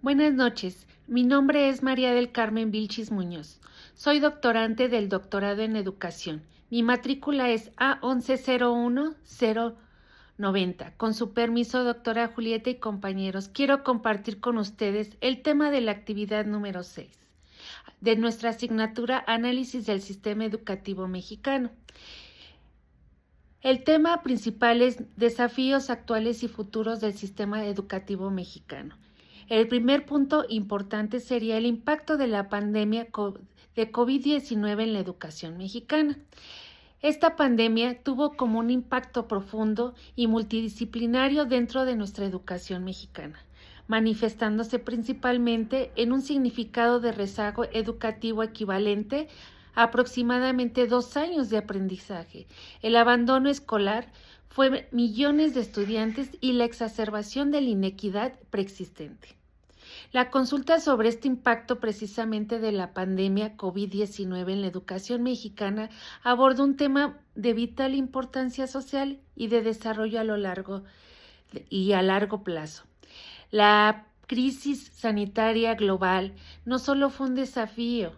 Buenas noches, mi nombre es María del Carmen Vilchis Muñoz. Soy doctorante del doctorado en educación. Mi matrícula es A1101-090. Con su permiso, doctora Julieta y compañeros, quiero compartir con ustedes el tema de la actividad número 6 de nuestra asignatura Análisis del Sistema Educativo Mexicano. El tema principal es Desafíos actuales y futuros del sistema educativo mexicano. El primer punto importante sería el impacto de la pandemia de COVID-19 en la educación mexicana. Esta pandemia tuvo como un impacto profundo y multidisciplinario dentro de nuestra educación mexicana, manifestándose principalmente en un significado de rezago educativo equivalente a aproximadamente 2 años de aprendizaje. El abandono escolar fue millones de estudiantes y la exacerbación de la inequidad preexistente. La consulta sobre este impacto precisamente de la pandemia COVID-19 en la educación mexicana aborda un tema de vital importancia social y de desarrollo a largo plazo. La crisis sanitaria global no solo fue un desafío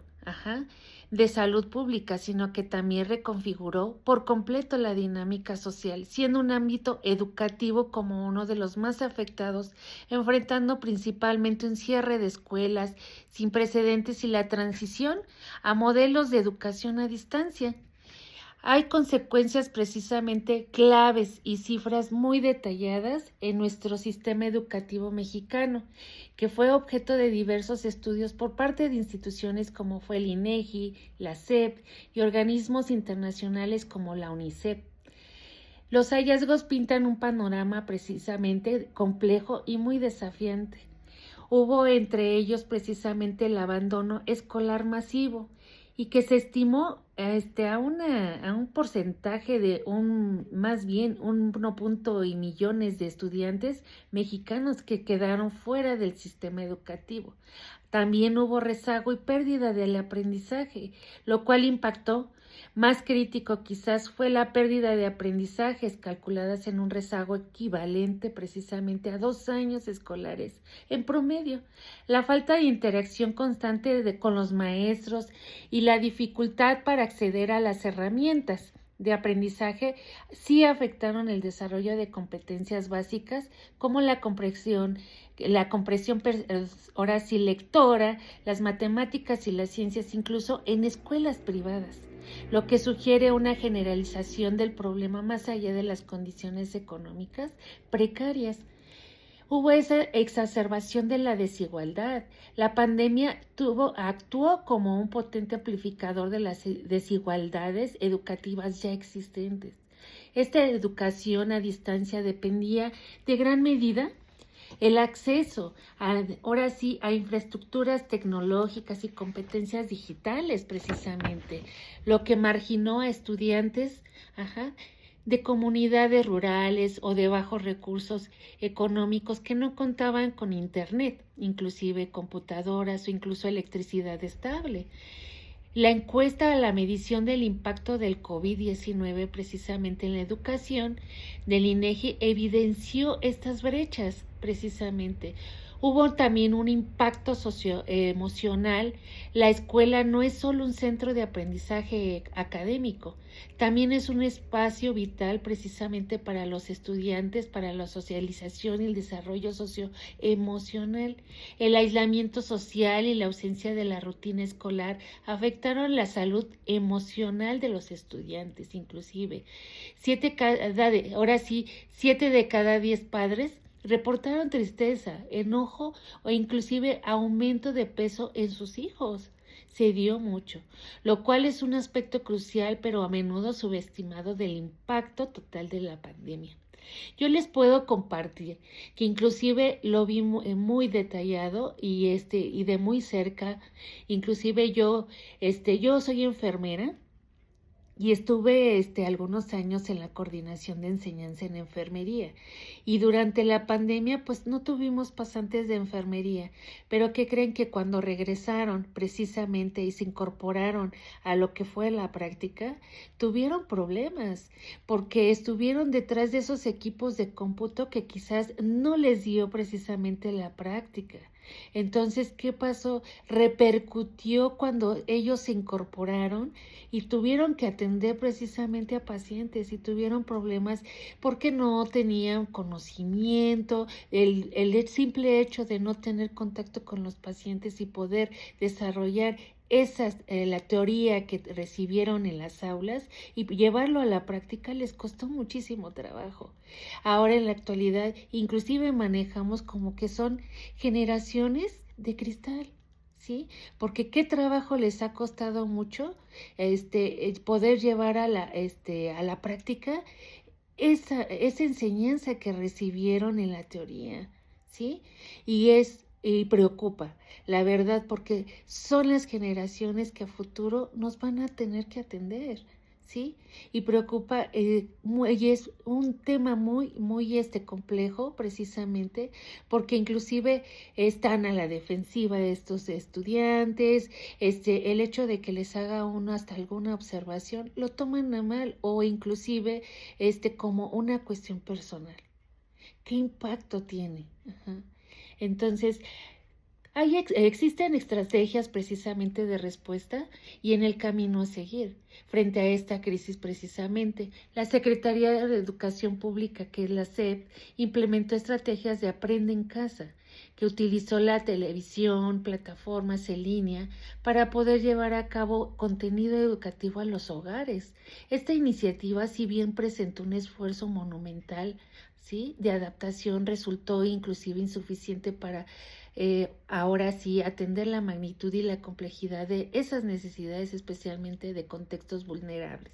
de salud pública, sino que también reconfiguró por completo la dinámica social, siendo un ámbito educativo como uno de los más afectados, enfrentando principalmente un cierre de escuelas sin precedentes y la transición a modelos de educación a distancia. Hay consecuencias precisamente claves y cifras muy detalladas en nuestro sistema educativo mexicano, que fue objeto de diversos estudios por parte de instituciones como fue el INEGI, la SEP y organismos internacionales como la UNICEF. Los hallazgos pintan un panorama precisamente complejo y muy desafiante. Hubo entre ellos precisamente el abandono escolar masivo, y que se estimó a un porcentaje de más bien 1 millones de estudiantes mexicanos que quedaron fuera del sistema educativo. También hubo rezago y pérdida del aprendizaje, lo cual impactó. Más crítico quizás fue la pérdida de aprendizajes calculadas en un rezago equivalente precisamente a 2 años escolares en promedio. La falta de interacción constante con los maestros y la dificultad para acceder a las herramientas de aprendizaje sí afectaron el desarrollo de competencias básicas como la comprensión ahora sí lectora, las matemáticas y las ciencias, incluso en escuelas privadas, lo que sugiere una generalización del problema más allá de las condiciones económicas precarias. Hubo esa exacerbación de la desigualdad. La pandemia actuó como un potente amplificador de las desigualdades educativas ya existentes. Esta educación a distancia dependía de gran medida el acceso ahora sí a infraestructuras tecnológicas y competencias digitales precisamente, lo que marginó a estudiantes de comunidades rurales o de bajos recursos económicos que no contaban con internet, inclusive computadoras o incluso electricidad estable. La encuesta a la medición del impacto del COVID-19 precisamente en la educación del INEGI evidenció estas brechas precisamente. Hubo también un impacto socioemocional. La escuela no es solo un centro de aprendizaje académico, también es un espacio vital precisamente para los estudiantes, para la socialización y el desarrollo socioemocional. El aislamiento social y la ausencia de la rutina escolar afectaron la salud emocional de los estudiantes, inclusive. 7 de cada 10 padres reportaron tristeza, enojo o inclusive aumento de peso en sus hijos. Se dio mucho, lo cual es un aspecto crucial pero a menudo subestimado del impacto total de la pandemia. Yo les puedo compartir que inclusive lo vi muy detallado y de muy cerca. Inclusive yo soy enfermera y estuve algunos años en la coordinación de enseñanza en enfermería, y durante la pandemia pues no tuvimos pasantes de enfermería, pero ¿qué creen? Que cuando regresaron precisamente y se incorporaron a lo que fue la práctica, tuvieron problemas porque estuvieron detrás de esos equipos de cómputo que quizás no les dio precisamente la práctica. Entonces, ¿qué pasó? Repercutió cuando ellos se incorporaron y tuvieron que atender precisamente a pacientes y tuvieron problemas porque no tenían conocimiento, el simple hecho de no tener contacto con los pacientes y poder desarrollar la teoría que recibieron en las aulas y llevarlo a la práctica les costó muchísimo trabajo. Ahora en la actualidad inclusive manejamos como que son generaciones de cristal, ¿sí? Porque qué trabajo les ha costado mucho poder llevar a la práctica esa enseñanza que recibieron en la teoría, ¿sí? Y preocupa, la verdad, porque son las generaciones que a futuro nos van a tener que atender, ¿sí? Y preocupa, y es un tema muy complejo, precisamente, porque inclusive están a la defensiva de estos estudiantes, el hecho de que les haga uno hasta alguna observación, lo toman a mal, o inclusive, como una cuestión personal. ¿Qué impacto tiene? Ajá. Entonces, existen estrategias precisamente de respuesta y en el camino a seguir frente a esta crisis precisamente. La Secretaría de Educación Pública, que es la SEP, implementó estrategias de aprende en casa, que utilizó la televisión, plataformas en línea para poder llevar a cabo contenido educativo a los hogares. Esta iniciativa, si bien presentó un esfuerzo monumental, ¿sí?, de adaptación, resultó inclusive insuficiente para ahora sí atender la magnitud y la complejidad de esas necesidades, especialmente de contextos vulnerables.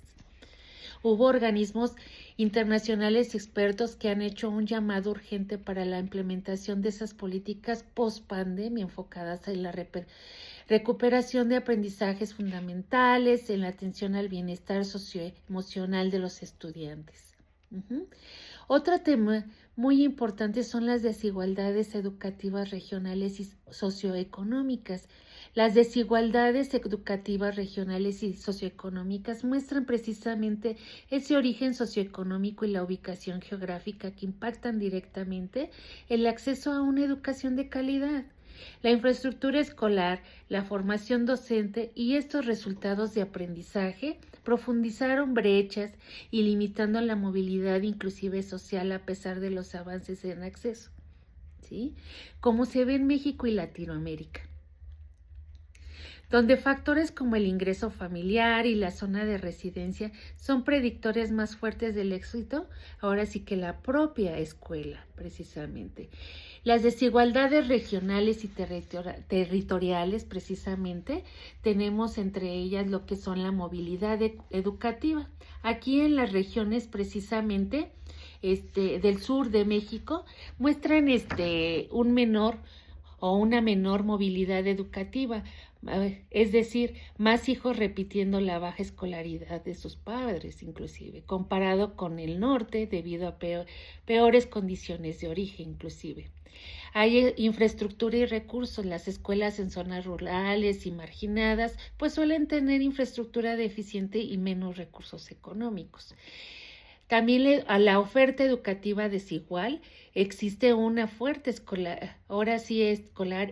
Hubo organismos internacionales expertos que han hecho un llamado urgente para la implementación de esas políticas post-pandemia enfocadas en la recuperación de aprendizajes fundamentales, en la atención al bienestar socioemocional de los estudiantes. Otro tema muy importante son las desigualdades educativas regionales y socioeconómicas. Las desigualdades educativas regionales y socioeconómicas muestran precisamente ese origen socioeconómico y la ubicación geográfica que impactan directamente el acceso a una educación de calidad. La infraestructura escolar, la formación docente y estos resultados de aprendizaje profundizaron brechas y limitando la movilidad inclusive social a pesar de los avances en acceso, ¿sí?, como se ve en México y Latinoamérica, donde factores como el ingreso familiar y la zona de residencia son predictores más fuertes del éxito, ahora sí que la propia escuela, precisamente. Las desigualdades regionales y territoriales, precisamente, tenemos entre ellas lo que son la movilidad educativa. Aquí en las regiones, precisamente, del sur de México, muestran un menor o una menor movilidad educativa, es decir, más hijos repitiendo la baja escolaridad de sus padres, inclusive, comparado con el norte debido a peores condiciones de origen, inclusive. Hay infraestructura y recursos. Las escuelas en zonas rurales y marginadas pues suelen tener infraestructura deficiente y menos recursos económicos. También a la oferta educativa desigual existe una fuerte escolar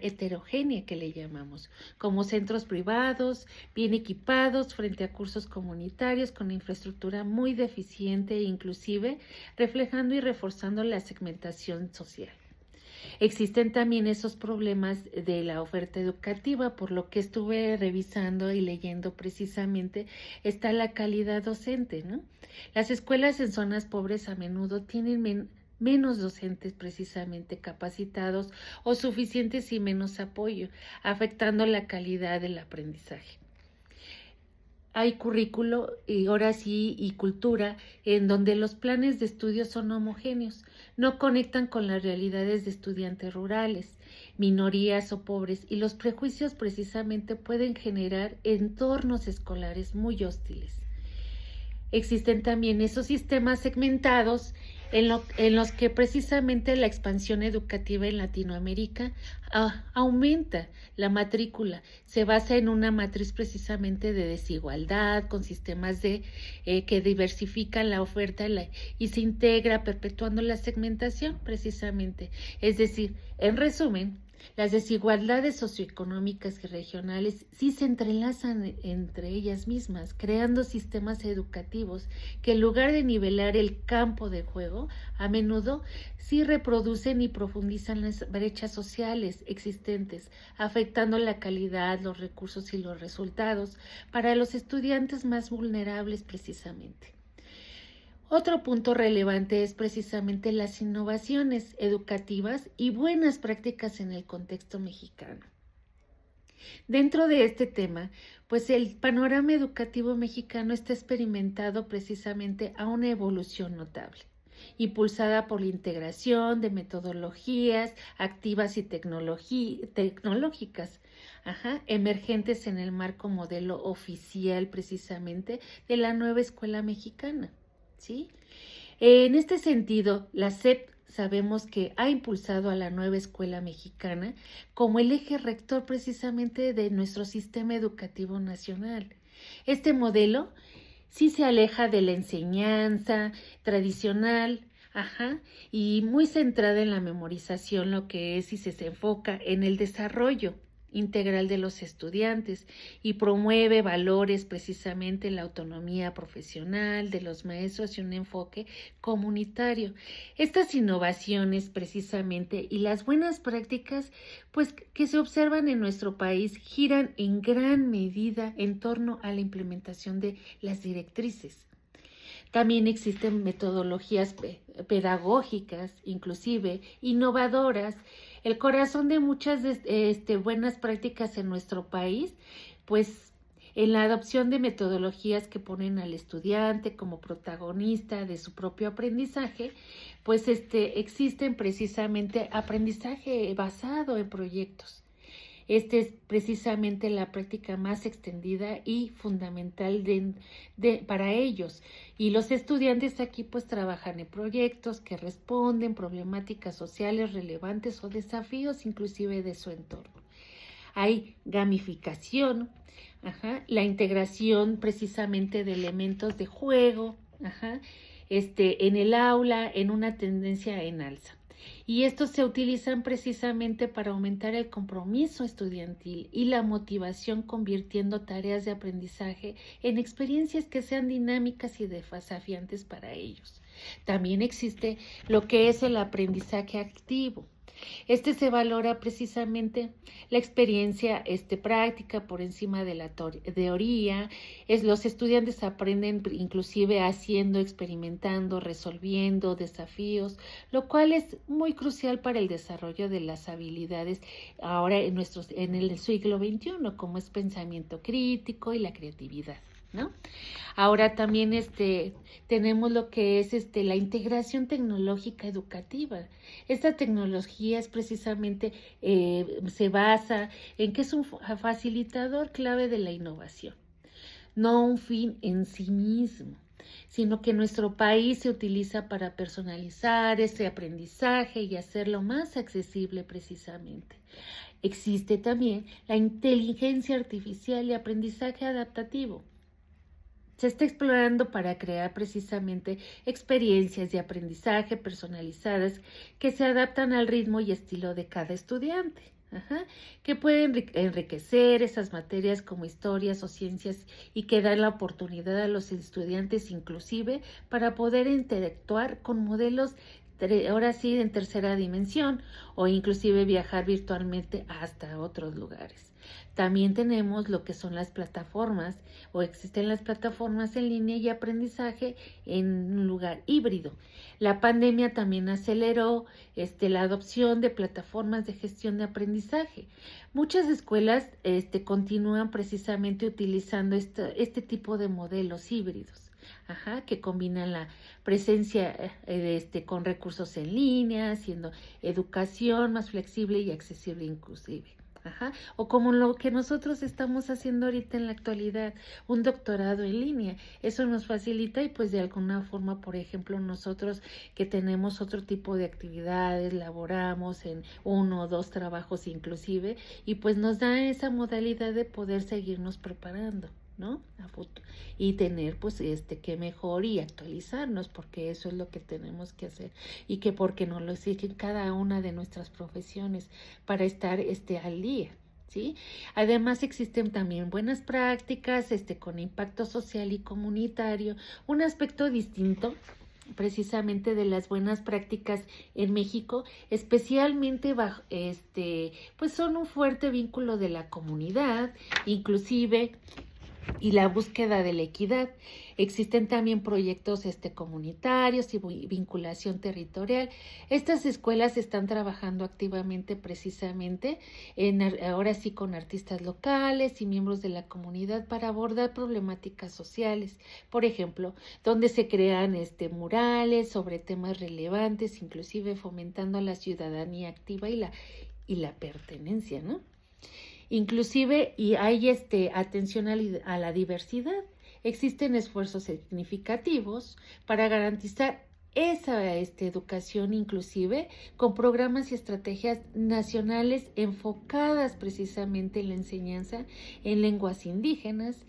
heterogénea que le llamamos, como centros privados, bien equipados frente a cursos comunitarios con infraestructura muy deficiente, inclusive reflejando y reforzando la segmentación social. Existen también esos problemas de la oferta educativa, por lo que estuve revisando y leyendo precisamente está la calidad docente, ¿no? Las escuelas en zonas pobres a menudo tienen menos docentes precisamente capacitados o suficientes y menos apoyo, afectando la calidad del aprendizaje. Hay currículo y ahora sí y cultura en donde los planes de estudio son homogéneos, no conectan con las realidades de estudiantes rurales, minorías o pobres y los prejuicios precisamente pueden generar entornos escolares muy hostiles. Existen también esos sistemas segmentados en los que precisamente la expansión educativa en Latinoamérica aumenta la matrícula, se basa en una matriz precisamente de desigualdad, con sistemas que diversifican la oferta y se integra perpetuando la segmentación precisamente. Es decir, en resumen, Las desigualdades socioeconómicas y regionales sí se entrelazan entre ellas mismas, creando sistemas educativos que en lugar de nivelar el campo de juego, a menudo sí reproducen y profundizan las brechas sociales existentes, afectando la calidad, los recursos y los resultados para los estudiantes más vulnerables precisamente. Otro punto relevante es precisamente las innovaciones educativas y buenas prácticas en el contexto mexicano. Dentro de este tema, pues el panorama educativo mexicano está experimentado precisamente a una evolución notable, impulsada por la integración de metodologías activas y tecnológicas, emergentes en el marco modelo oficial precisamente de la nueva escuela mexicana. ¿Sí? En este sentido, la SEP sabemos que ha impulsado a la nueva escuela mexicana como el eje rector precisamente de nuestro sistema educativo nacional. Este modelo sí se aleja de la enseñanza tradicional, y muy centrada en la memorización, lo que es y se enfoca en el desarrollo integral de los estudiantes y promueve valores precisamente la autonomía profesional de los maestros y un enfoque comunitario. Estas innovaciones precisamente y las buenas prácticas pues que se observan en nuestro país giran en gran medida en torno a la implementación de las directrices. También existen metodologías pedagógicas, inclusive innovadoras. El corazón de muchas buenas prácticas en nuestro país, pues en la adopción de metodologías que ponen al estudiante como protagonista de su propio aprendizaje, pues existen precisamente aprendizaje basado en proyectos. Esta es precisamente la práctica más extendida y fundamental para ellos. Y los estudiantes aquí pues trabajan en proyectos que responden problemáticas sociales relevantes o desafíos inclusive de su entorno. Hay gamificación, la integración precisamente de elementos de juego, en el aula en una tendencia en alza. Y estos se utilizan precisamente para aumentar el compromiso estudiantil y la motivación, convirtiendo tareas de aprendizaje en experiencias que sean dinámicas y desafiantes para ellos. También existe lo que es el aprendizaje activo. Se valora precisamente la experiencia práctica por encima de la teoría. Los estudiantes aprenden inclusive haciendo, experimentando, resolviendo desafíos, lo cual es muy crucial para el desarrollo de las habilidades ahora en el siglo XXI, como es pensamiento crítico y la creatividad, ¿no? Ahora también tenemos lo que es la integración tecnológica educativa. Esta tecnología es precisamente, se basa en que es un facilitador clave de la innovación, no un fin en sí mismo, sino que nuestro país se utiliza para personalizar ese aprendizaje y hacerlo más accesible precisamente. Existe también la inteligencia artificial y aprendizaje adaptativo. Se está explorando para crear precisamente experiencias de aprendizaje personalizadas que se adaptan al ritmo y estilo de cada estudiante, que pueden enriquecer esas materias como historias o ciencias y que dan la oportunidad a los estudiantes inclusive para poder interactuar con modelos ahora sí en tercera dimensión o inclusive viajar virtualmente hasta otros lugares. También tenemos lo que son las plataformas o existen las plataformas en línea y aprendizaje en un lugar híbrido. La pandemia también aceleró la adopción de plataformas de gestión de aprendizaje. Muchas escuelas continúan precisamente utilizando este tipo de modelos híbridos. Que combinan la presencia con recursos en línea, haciendo educación más flexible y accesible inclusive. O como lo que nosotros estamos haciendo ahorita en la actualidad, un doctorado en línea. Eso nos facilita y pues de alguna forma, por ejemplo, nosotros que tenemos otro tipo de actividades, laboramos en 1 o 2 trabajos inclusive, y pues nos da esa modalidad de poder seguirnos preparando. ¿no? Y tener pues que mejor y actualizarnos, porque eso es lo que tenemos que hacer y que porque nos lo exigen cada una de nuestras profesiones para estar al día. ¿Sí? Además existen también buenas prácticas con impacto social y comunitario. Un aspecto distinto precisamente de las buenas prácticas en México, especialmente bajo, pues son un fuerte vínculo de la comunidad, inclusive y la búsqueda de la equidad. Existen también proyectos comunitarios y vinculación territorial. Estas escuelas están trabajando activamente precisamente ahora sí con artistas locales y miembros de la comunidad para abordar problemáticas sociales. Por ejemplo, donde se crean murales sobre temas relevantes, inclusive fomentando la ciudadanía activa y la pertenencia, ¿no? Inclusive, y hay atención a la diversidad. Existen esfuerzos significativos para garantizar esa educación inclusive con programas y estrategias nacionales enfocadas precisamente en la enseñanza en lenguas indígenas,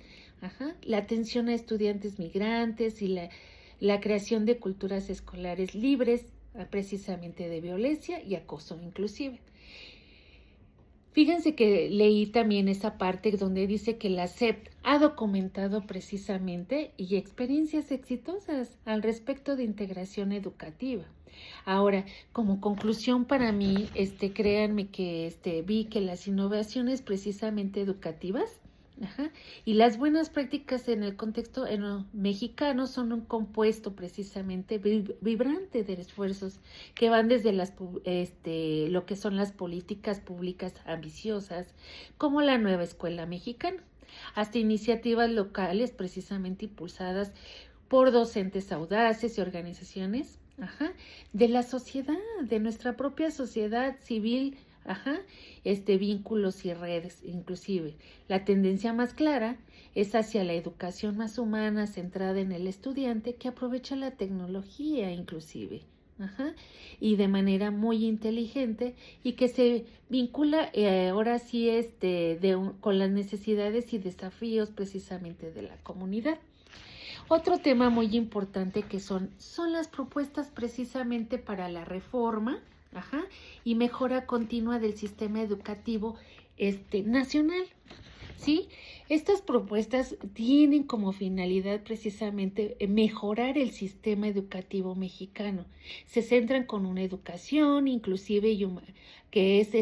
la atención a estudiantes migrantes y la creación de culturas escolares libres precisamente de violencia y acoso inclusive. Fíjense que leí también esa parte donde dice que la SEP ha documentado precisamente y experiencias exitosas al respecto de integración educativa. Ahora, como conclusión para mí, créanme que vi que las innovaciones precisamente educativas y las buenas prácticas en el contexto mexicano son un compuesto precisamente vibrante de esfuerzos que van desde lo que son las políticas públicas ambiciosas, como la nueva escuela mexicana, hasta iniciativas locales precisamente impulsadas por docentes audaces y organizaciones de la sociedad, de nuestra propia sociedad civil, vínculos y redes inclusive. La tendencia más clara es hacia la educación más humana, centrada en el estudiante, que aprovecha la tecnología inclusive, y de manera muy inteligente y que se vincula ahora sí con las necesidades y desafíos precisamente de la comunidad. Otro tema muy importante que son las propuestas precisamente para la reforma y mejora continua del sistema educativo nacional. ¿Sí? Estas propuestas tienen como finalidad precisamente mejorar el sistema educativo mexicano. Se centran con una educación inclusive que es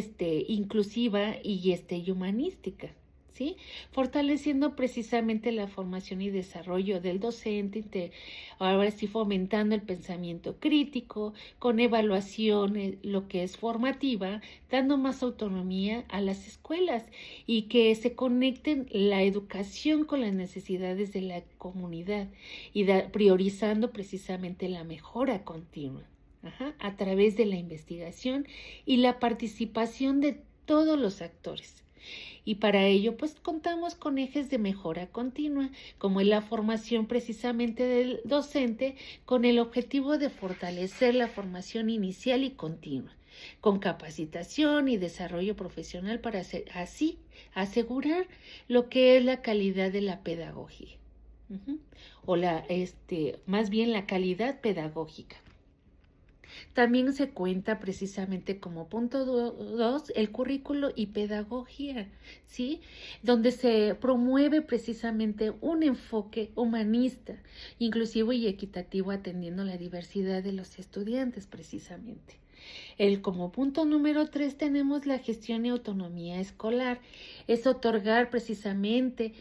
inclusiva y humanística. ¿Sí? Fortaleciendo precisamente la formación y desarrollo del docente, ahora sí fomentando el pensamiento crítico, con evaluación, lo que es formativa, dando más autonomía a las escuelas y que se conecten la educación con las necesidades de la comunidad y priorizando precisamente la mejora continua, a través de la investigación y la participación de todos los actores. Y para ello, pues contamos con ejes de mejora continua, como es la formación precisamente del docente, con el objetivo de fortalecer la formación inicial y continua, con capacitación y desarrollo profesional para así asegurar lo que es la calidad de la pedagogía, o más bien la calidad pedagógica. También se cuenta precisamente como punto 2 el currículo y pedagogía, ¿sí? Donde se promueve precisamente un enfoque humanista, inclusivo y equitativo atendiendo la diversidad de los estudiantes precisamente. Como punto número 3 tenemos la gestión y autonomía escolar. Es otorgar precisamente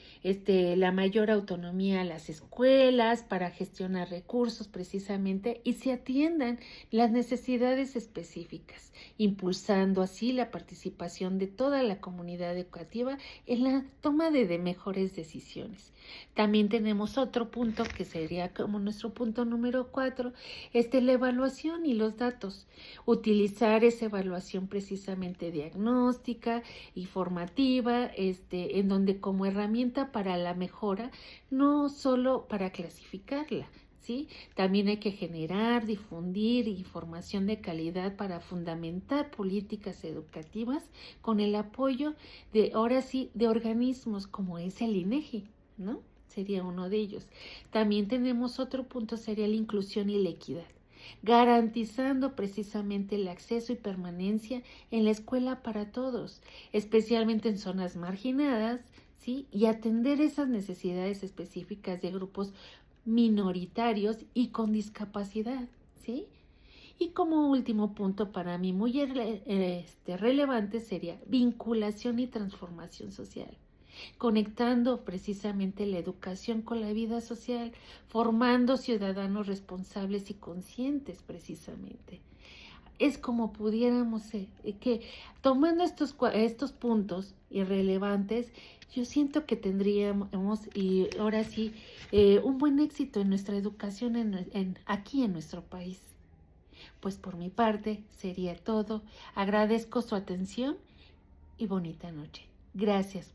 la mayor autonomía a las escuelas para gestionar recursos precisamente y se atiendan las necesidades específicas, impulsando así la participación de toda la comunidad educativa en la toma de mejores decisiones. También tenemos otro punto que sería como nuestro punto número 4, la evaluación y los datos. Utilizar esa evaluación precisamente diagnóstica y formativa, en donde como herramienta para la mejora, no solo para clasificarla, ¿sí? También hay que generar, difundir información de calidad para fundamentar políticas educativas con el apoyo de, ahora sí, de organismos como es el INEGI. ¿no? Sería uno de ellos. También tenemos otro punto, sería la inclusión y la equidad, garantizando precisamente el acceso y permanencia en la escuela para todos, especialmente en zonas marginadas, ¿sí? Y atender esas necesidades específicas de grupos minoritarios y con discapacidad, ¿sí? Y como último punto para mí muy relevante sería vinculación y transformación social, conectando precisamente la educación con la vida social, formando ciudadanos responsables y conscientes precisamente. Es como pudiéramos que tomando estos puntos irrelevantes, yo siento que tendríamos, y ahora sí, un buen éxito en nuestra educación aquí en nuestro país. Pues por mi parte sería todo. Agradezco su atención y bonita noche. Gracias.